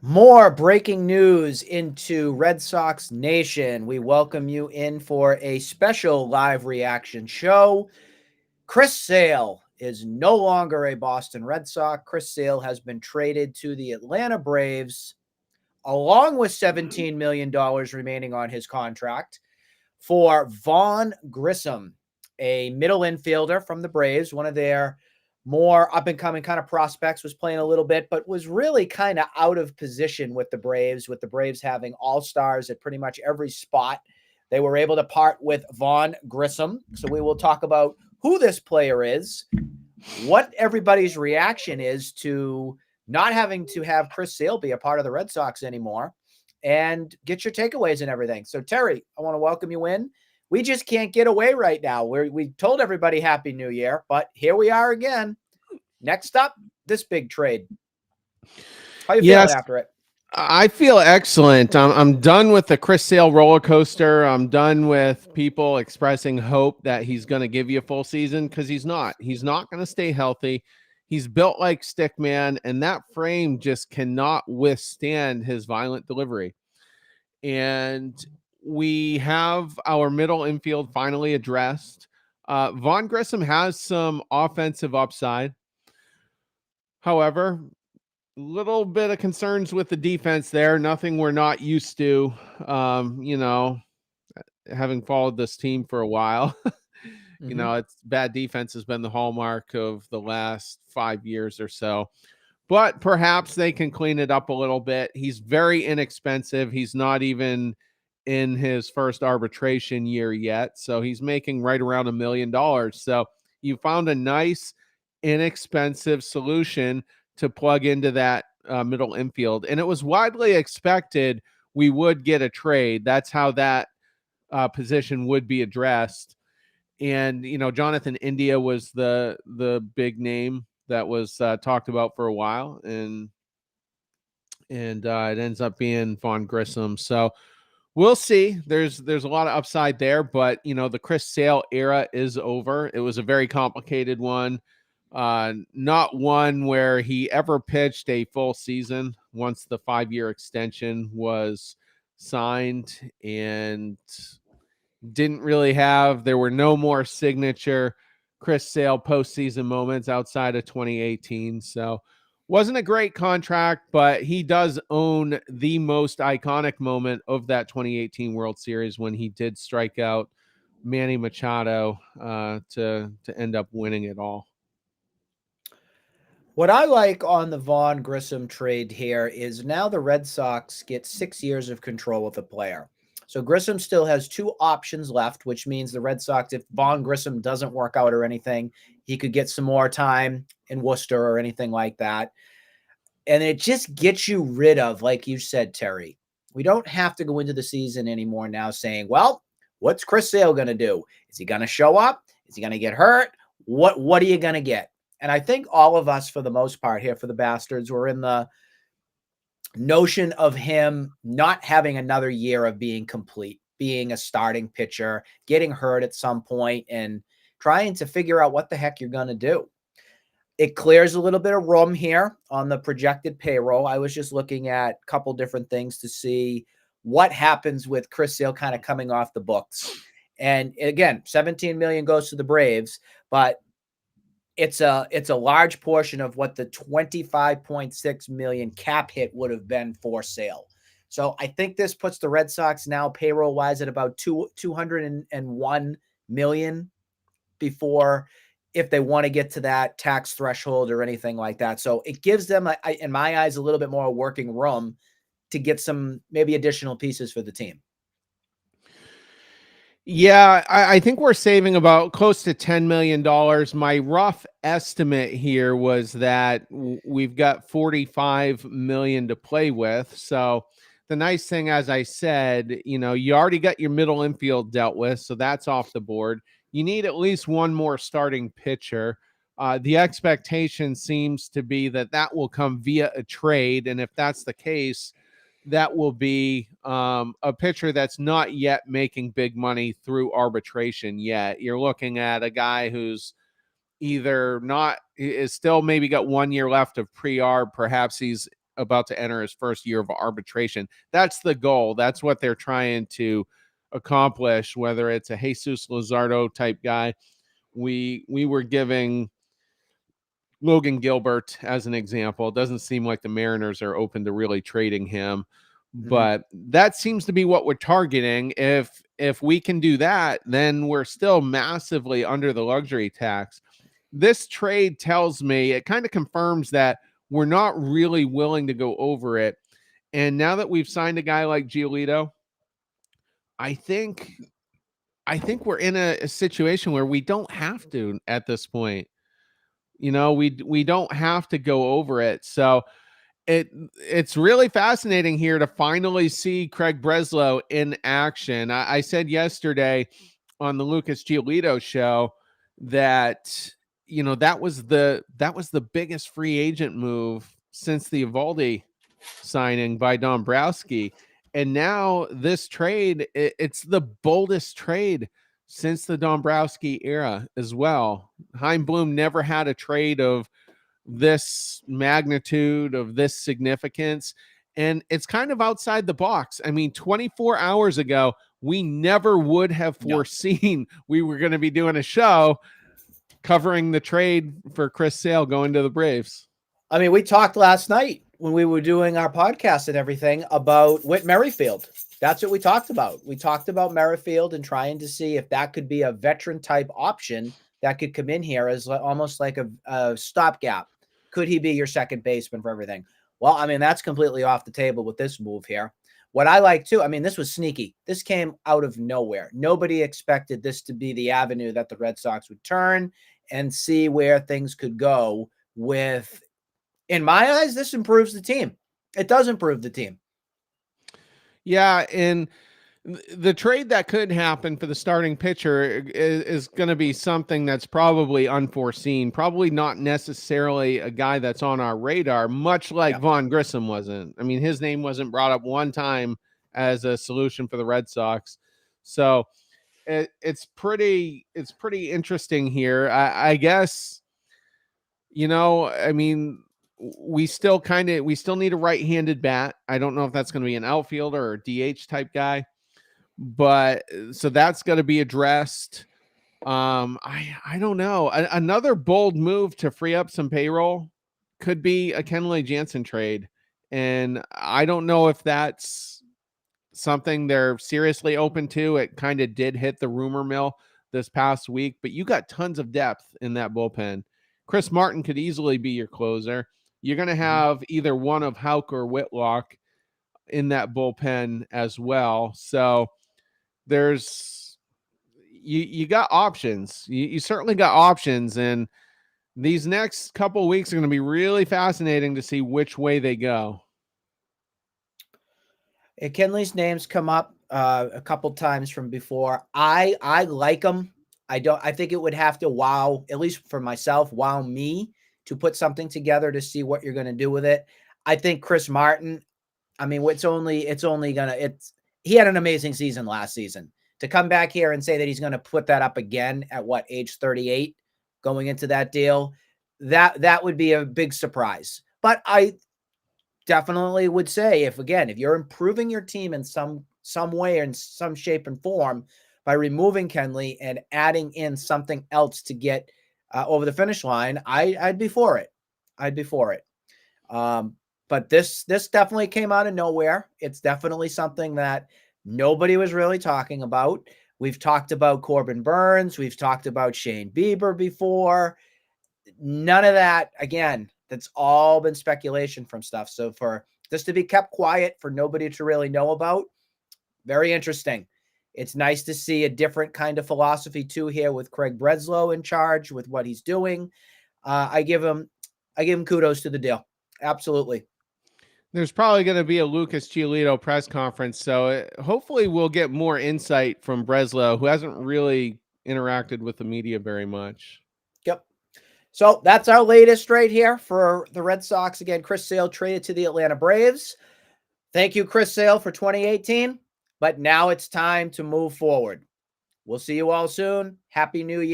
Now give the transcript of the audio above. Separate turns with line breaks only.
More breaking news into Red Sox Nation. We welcome you in for a special live reaction show. Chris Sale is no longer a Boston Red Sox. Chris Sale has been traded to the Atlanta Braves, along with $17 million remaining on his contract, for Vaughn Grissom, a middle infielder from the Braves, one of their more up and coming kind of prospects, was playing a little bit, but was really kind of out of position with the Braves having all stars at pretty much every spot. They were able to part with Vaughn Grissom. So we will talk about who this player is, what everybody's reaction is to not having to have Chris Sale be a part of the Red Sox anymore, and get your takeaways and everything. So, Terry, I want to welcome you in. We just can't get away right now. We told everybody Happy New Year, but here we are again. Next up, this big trade. How you feeling after it?
I feel excellent. I'm done with the Chris Sale roller coaster. I'm done with people expressing hope that he's going to give you a full season, because he's not. He's not going to stay healthy. He's built like Stickman, and that frame just cannot withstand his violent delivery. And we have our middle infield finally addressed. Vaughn Grissom has some offensive upside. However, little bit of concerns with the defense there. Nothing we're not used to, having followed this team for a while. It's bad defense has been the hallmark of the last 5 years or so. But perhaps they can clean it up a little bit. He's very inexpensive. He's not even in his first arbitration year yet. So he's making right around $1 million. So you found a nice, inexpensive solution to plug into that middle infield. And it was widely expected we would get a trade. That's how that position would be addressed. And, Jonathan India was the big name that was talked about for a while. And it ends up being Vaughn Grissom. So we'll see. There's a lot of upside there, but, the Chris Sale era is over. It was a very complicated one. Not one where he ever pitched a full season once the 5-year extension was signed, and there were no more signature Chris Sale postseason moments outside of 2018. So wasn't a great contract, but he does own the most iconic moment of that 2018 World Series when he did strike out Manny Machado to end up winning it all.
What I like on the Vaughn Grissom trade here is now the Red Sox get 6 years of control with the player. So Grissom still has 2 options left, which means the Red Sox, if Vaughn Grissom doesn't work out or anything, he could get some more time in Worcester or anything like that. And it just gets you rid of, like you said, Terry, we don't have to go into the season anymore now saying, well, what's Chris Sale going to do? Is he going to show up? Is he going to get hurt? What are you going to get? And I think all of us, for the most part here for the Bastards, were in the notion of him not having another year of being complete, being a starting pitcher, getting hurt at some point, and trying to figure out what the heck you're going to do. It clears a little bit of room here on the projected payroll. I was just looking at a couple different things to see what happens with Chris Sale kind of coming off the books. And again, 17 million goes to the Braves, but it's a large portion of what the 25.6 million cap hit would have been for Sale. So I think this puts the Red Sox now payroll wise at about 201 million before, if they want to get to that tax threshold or anything like that. So it gives them, in my eyes, a little bit more working room to get some maybe additional pieces for the team.
Yeah, I think we're saving about close to $10 million. My rough estimate here was that we've got $45 million to play with. So the nice thing, as I said, you already got your middle infield dealt with, so that's off the board. You need at least one more starting pitcher. The expectation seems to be that will come via a trade, and if that's the case, that will be a pitcher that's not yet making big money through arbitration yet. You're looking at a guy who's either not is still maybe got 1 year left of pre-arb. Perhaps he's about to enter his first year of arbitration. That's the goal. That's what they're trying to accomplish, whether it's a Jesus Luzardo type guy. We were giving Logan Gilbert as an example. It doesn't seem like the Mariners are open to really trading him, but that seems to be what we're targeting. If we can do that, then we're still massively under the luxury tax. This trade tells me, it kind of confirms that we're not really willing to go over it. And now that we've signed a guy like Giolito, I think we're in a situation where we don't have to at this point. We don't have to go over it. So it's really fascinating here to finally see Craig Breslow in action. I said yesterday on the Lucas Giolito show that that was the biggest free agent move since the Evaldi signing by Dombrowski. And now this trade, it's the boldest trade since the Dombrowski era as well. Chaim Bloom never had a trade of this magnitude, of this significance, and it's kind of outside the box. I mean, 24 hours ago, we never would have foreseen we were going to be doing a show covering the trade for Chris Sale going to the Braves.
I mean, we talked last night when we were doing our podcast and everything about Whit Merrifield. That's what we talked about. We talked about Merrifield and trying to see if that could be a veteran type option that could come in here as almost like a stopgap. Could he be your second baseman for everything? Well, I mean, that's completely off the table with this move here. What I like too, I mean, this was sneaky. This came out of nowhere. Nobody expected this to be the avenue that the Red Sox would turn and see where things could go with. In my eyes, this improves the team. It does improve the team.
Yeah, and the trade that could happen for the starting pitcher is going to be something that's probably unforeseen, probably not necessarily a guy that's on our radar, much like Vaughn Grissom wasn't. I mean, his name wasn't brought up one time as a solution for the Red Sox. So it's pretty interesting here. I guess, I mean, we still need a right-handed bat. I don't know if that's going to be an outfielder or a DH type guy, but so that's going to be addressed. I don't know. Another bold move to free up some payroll could be a Kenley Jansen trade. And I don't know if that's something they're seriously open to. It kind of did hit the rumor mill this past week, but you got tons of depth in that bullpen. Chris Martin could easily be your closer. You're going to have either one of Houck or Whitlock in that bullpen as well. So there's you got options. You certainly got options, and these next couple of weeks are going to be really fascinating to see which way they go.
Kenley's name's come up a couple times from before. I like him. I think it would have to wow, at least for myself, wow me to put something together to see what you're going to do with it. I think Chris Martin, I mean, he had an amazing season last season. To come back here and say that he's going to put that up again at age 38 going into that deal, that would be a big surprise. But I definitely would say if you're improving your team in some way or in some shape and form by removing Kenley and adding in something else to get over the finish line, I'd be for it. But this definitely came out of nowhere. It's definitely something that nobody was really talking about. We've talked about Corbin Burns. We've talked about Shane Bieber before. None of that, again, that's all been speculation from stuff. So for this to be kept quiet, for nobody to really know about, very interesting. It's nice to see a different kind of philosophy too here with Craig Breslow in charge with what he's doing. I give him kudos to the deal. Absolutely.
There's probably going to be a Lucas Giolito press conference, so hopefully we'll get more insight from Breslow, who hasn't really interacted with the media very much.
Yep. So that's our latest right here for the Red Sox. Again, Chris Sale traded to the Atlanta Braves. Thank you, Chris Sale, for 2018. But now it's time to move forward. We'll see you all soon. Happy New Year.